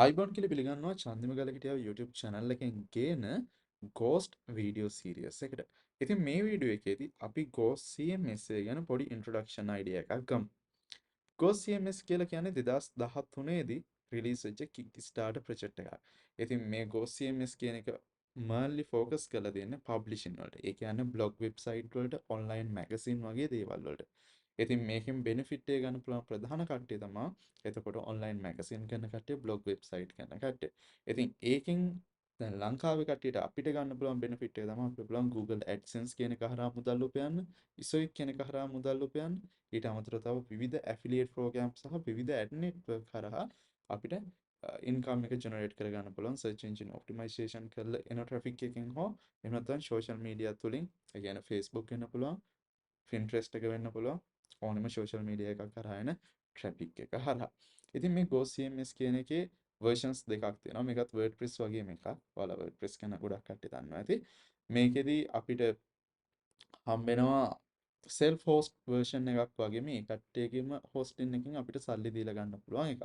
අයිබෝන් කියලා පිළිගන්නවා චන්දිම ගලකිටියාව YouTube channel එකෙන් ගේන Ghost video series එකට. ඉතින් මේ වීඩියෝ එකේදී අපි Ghost CMS එක ගැන පොඩි introduction idea එකක් ගමු. Ghost CMS කියලා කියන්නේ 2013 දී release වෙච්ච Kickstarter project එකක්. ඉතින් මේ Ghost CMS කියන එක mainly focus කරලා තියෙන්නේ publishing වලට. ඒ කියන්නේ blog website වලට, online magazine වගේ දේවල් වලට. ඉතින් මේකෙන් benefit එක ගන්න පුළුවන් ප්‍රධාන කට්ටිය තමයි එතකොට online magazine කරන කට්ටිය blog website කරන කට්ටිය. ඉතින් ඒකෙන් දැන් ලංකාවේ කට්ටියට අපිට ගන්න පුළුවන් benefit එක තමයි අපිට පුළුවන් Google AdSense කියන එක හරහා මුදල් උපයන්න, ඉසොයික් කියන එක හරහා මුදල් උපයන්න. ඊට අමතරව තව විවිධ affiliate program සහ විවිධ ad network හරහා අපිට income එක generate කර ගන්න පුළුවන් search engine optimization කරලා එන traffic එකකින් හෝ එහෙම නැත්නම් social media තුලින් ඒ කියන්නේ Facebook වෙන්න පුළුවන්, Pinterest එක වෙන්න පුළුවන් ඕනෙම social media එකක් කරා එන traffic එක හරහා. ඉතින් මේ Go CMS කියන එකේ versions දෙකක් තියෙනවා. මේකත් WordPress වගේම එකක්. ඔයාලා WordPress ගැන ගොඩක් කට්ටිය දන්නවා ඇති. මේකෙදි අපිට හම්බෙනවා self host version එකක් වගේ මේ කට්ටියගේම hosting එකකින් අපිට සල්ලි දීලා ගන්න පුළුවන් එකක්.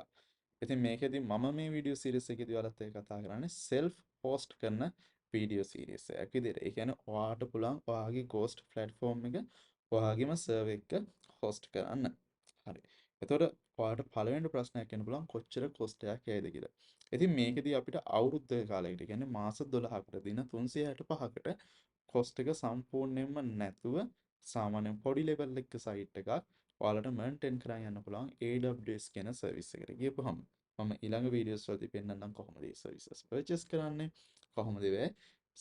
ඉතින් මේකෙදි මම මේ වීඩියෝ සීරීස් එකේදී ඔයාලත් එක්ක කතා කරන්නේ self host කරන වීඩියෝ සීරීස් එකක් විදිහට. ඒ කියන්නේ ඔයාට පුළුවන් ඔයාගේ ghost platform එක ඔයාගේම server එක host කරන්න. හරි. එතකොට ඔයාට පළවෙනි ප්‍රශ්නයක් එන්න පුළුවන් කොච්චර cost එකක් යයිද කියලා. ඉතින් මේකෙදී අපිට අවුරුද්දක කාලයකට කියන්නේ මාස 12කට දින 365කට cost එක සම්පූර්ණයෙන්ම නැතුව සාමාන්‍යයෙන් පොඩි level එක site එකක් ඔයාලට maintain කරන් යන්න පුළුවන් AWS කියන service එකට ගියපුවම මම ඊළඟ videos වලදී පෙන්නන්නම් කොහොමද මේ services purchase කරන්නේ කොහොමද ඒ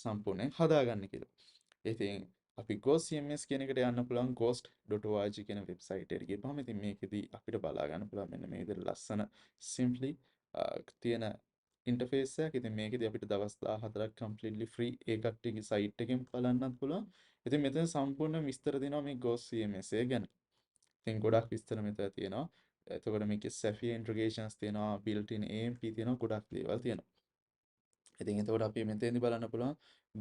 සම්පූර්ණයෙන් හදාගන්නේ කියලා. ඉතින් අපි Ghost CMS කියන එකට යන්න පුළුවන් ghost.org කියන website එකට ගිහපුවම ඉතින් මේකෙදී අපිට බලා ගන්න පුළුවන් මෙන්න මේ විදිහට ලස්සන simply තියෙන ඉන්ටර්ෆේස් එකක්. ඉතින් මේකෙදි අපිට දවස් 14ක් completely free ඒ කට්ටියගේ site එකෙන් බලන්නත් පුළුවන්. ඉතින් මෙතන සම්පූර්ණ විස්තර දෙනවා මේ Ghost CMS එක ගැන. ඉතින් ගොඩක් විස්තර මෙතන තියෙනවා. එතකොට මේකේ Sapphire integrations තියෙනවා, built-in AMP තියෙනවා, ගොඩක් දේවල් තියෙනවා. ඉතින් එතකොට අපි මෙතෙන්දි බලන්න පුළුවන්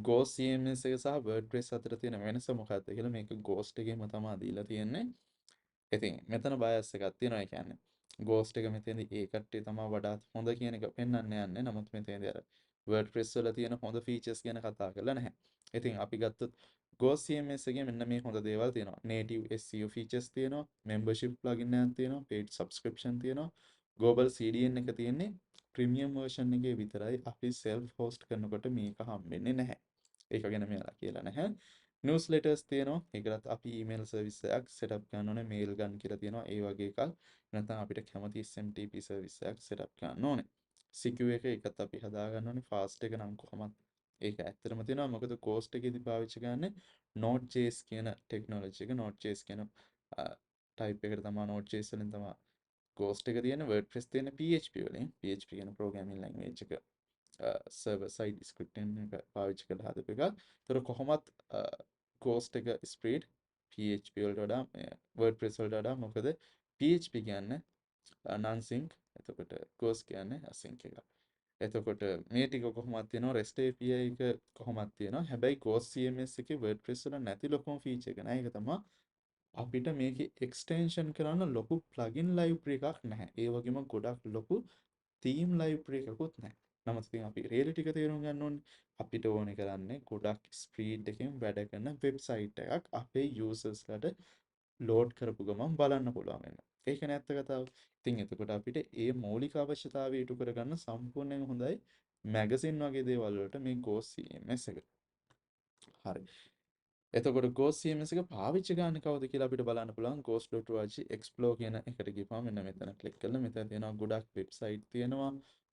Ghost CMS එක සහ WordPress අතර තියෙන වෙනස මොකක්ද කියලා. මේක Ghost එකේම තමයි දීලා තියෙන්නේ. ඉතින් මෙතන බයස් එකක් තියෙනවා. ඒ කියන්නේ Ghost එක මෙතෙන්දි ඒ කට්ටිය තමයි වඩාත් හොඳ කියන එක පෙන්වන්න යන්නේ. නමුත් මෙතෙන්දි අර WordPress වල තියෙන හොඳ features ගැන කතා කරලා නැහැ. ඉතින් අපි ගත්තොත් Ghost CMS එකේ මෙන්න මේ හොඳ දේවල් තියෙනවා. native SEO features තියෙනවා, membership plugin එකක් තියෙනවා, paid subscription තියෙනවා. global CDN එක තියෙන්නේ premium version එකේ විතරයි. අපි self host කරනකොට මේක හම්බෙන්නේ නැහැ. ඒක ගැන මෙයාලා කියලා නැහැ. newsletters තියෙනවා. ඒකලත් අපි email service එකක් setup කරන්න ඕනේ. mail ගන්න කියලා තියෙනවා. ඒ වගේ එකක්. නැත්නම් අපිට කැමති SMTP service එකක් setup කරන්න ඕනේ. secure එක ඒකත් අපි හදා ගන්න ඕනේ. fast එක නම් කොහොමත් ඒක ඇත්තටම තියෙනවා. මොකද Ghost එකේදී පාවිච්චි කරන්නේ Node.js කියන technology එක. Node.js කියන type එකට තමයි Node.js වලින් තමයි Ghost එක තියෙන. WordPress තියෙන PHP වලින්. PHP කියන programming language එක server side scripting එක පාවිච්චි කරලා හදපු එකක්. ඒතර කොහොමත් Ghost එක speed PHP වලට වඩා WordPress වලට වඩා මොකද PHP කියන්නේ non-sync. එතකොට Ghost කියන්නේ async එකක්. එතකොට මේ ටික කොහොමද තියෙනවා REST API එක කොහොමද තියෙනවා. හැබැයි Ghost CMS එකේ WordPress වල නැති ලොකුම feature එක නෑ. ඒක තමයි අපිට මේකේ extension කරන්න ලොකු plugin library එකක් නැහැ. ඒ වගේම ගොඩක් ලොකු theme library එකකුත් නැහැ. නමුත් ඉතින් අපි reality එක තේරුම් ගන්න ඕනේ. අපිට ඕනේ කරන්නේ ගොඩක් speed එකෙන් වැඩ කරන website එකක් අපේ users ලට load කරපු ගමන් බලන්න පුළුවන් වෙනවා. ඒකනේ ඇත්ත කතාව. ඉතින් එතකොට අපිට ඒ මৌলিক අවශ්‍යතාවය ඉටු කරගන්න සම්පූර්ණයෙන් හොඳයි magazine වගේ දේවල් වලට මේ Ghost CMS එක. හරි. එතකොට Ghost CMS එක පාවිච්චි කරන්නේ කවුද කියලා අපිට බලන්න පුළුවන් ghost.org explore කියන එකට ගිහපුවම මෙන්න මෙතන ක්ලික් කරලා මෙතන තියෙනවා ගොඩක් වෙබ්සයිට් තියෙනවා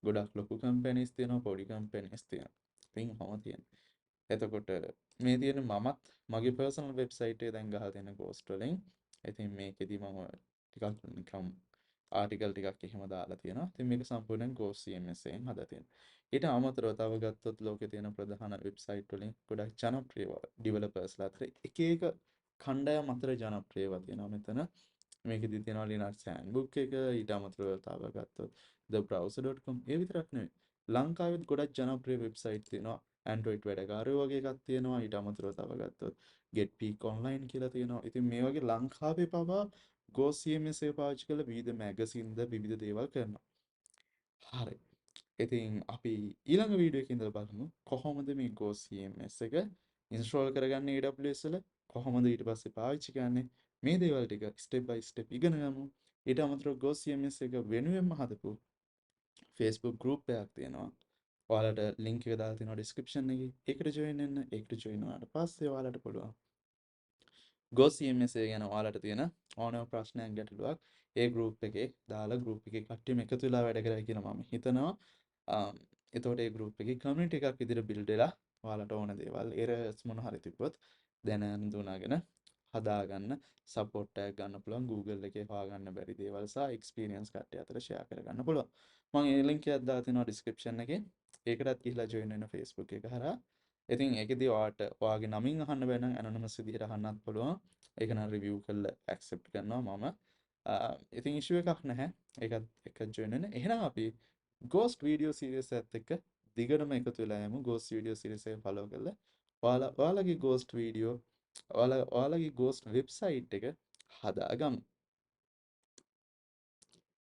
ගොඩක් ලොකු කම්පැනිස් තියෙනවා පොඩි කම්පැනිස් තියෙනවා. ඉතින් ඔහොම තියෙනවා. එතකොට මේ තියෙන මමත් මගේ personal website එක දැන් ගහලා තියෙන Ghost වලින්. ඉතින් මේකෙදි මම ටිකක් නිකම් ආටිකල් ටිකක් එහෙම දාලා තියෙනවා. ඉතින් මේක සම්පූර්ණයෙන් Ghost CMS එකෙන් හදලා තියෙනවා. ඊට අමතරව තව ගත්තොත් ලෝකේ තියෙන ප්‍රධාන වෙබ්සයිට් වලින් ගොඩක් ජනප්‍රිය ඩිවෙලොපර්ස්ලා අතර එක එක කණ්ඩායම් අතර ජනප්‍රියව තියෙනවා මෙතන. මේකෙදි තියෙනවා Linux handbook එක ඊට අමතරව තව ගත්තොත් thebrowser.com ඒ විතරක් නෙවෙයි. ලංකාවෙත් ගොඩක් ජනප්‍රිය වෙබ්සයිට් තියෙනවා. Android වැඩකාරයෝ වගේ එකක් තියෙනවා. ඊට අමතරව තව ගත්තොත් getpeak online කියලා තියෙනවා. ඉතින් මේ වගේ ලංකාවේ පවා Go CMS එක පාවිච්චි කරලා විවිධ මැගසින්ද විවිධ දේවල් කරනවා. හරි. ඉතින් අපි ඊළඟ වීඩියෝ එකේ ඉඳලා බලමු කොහොමද මේ Go CMS එක ඉන්ස්ටෝල් කරගන්නේ AWS වල කොහොමද ඊට පස්සේ පාවිච්චි කරන්නේ මේ දේවල් ටික ස්ටෙප් බයි ස්ටෙප් ඉගෙන ගමු. ඊට අමතරව Go CMS එක වෙනුවෙන්ම හදපු Facebook group එකක් තියෙනවා. ඔයාලට link එක දාලා තියෙනවා description එකේ. ඒකට join වෙන්න. ඒකට join වුණාට පස්සේ ඔයාලට පුළුවන් Go CMS එක ගැන ඔයාලට තියෙන ඕනෑම ප්‍රශ්නයක් ගැටලුවක් ඒ group එකේ දාලා group එකේ කට්ටියම එකතු වෙලා වැඩ කරයි කියලා මම හිතනවා. එතකොට ඒ group එකේ community එකක් විදිහට build වෙලා ඔයාලට ඕන දේවල් errors මොන හරි තිබ්බොත් දැන හඳුනාගෙන හදාගන්න support එකක් ගන්න පුළුවන්. Google එකේ හොයාගන්න බැරි දේවල් සහ experience කට්ටිය අතර share කරගන්න පුළුවන්. මම ඒ link එකක් දාලා තියෙනවා description එකේ. ඒකටත් ගිහිල්ලා join වෙන්න Facebook එක හරහා. ඉතින් ඒකෙදි ඔයාට ඔයාගේ නමින් අහන්න බැහැ නම් anonymous විදිහට අහන්නත් පුළුවන්. ඒක නම් review කරලා accept කරනවා මම. ඉතින් issue එකක් නැහැ. ඒකත් එක්ක join වෙන්න. එහෙනම් අපි Ghost video series එකත් එක්ක දිගටම එකතු වෙලා යමු. Ghost video series එක follow කරලා ඔයාලගේ Ghost video ඔයාලගේ Ghost website එක හදාගමු.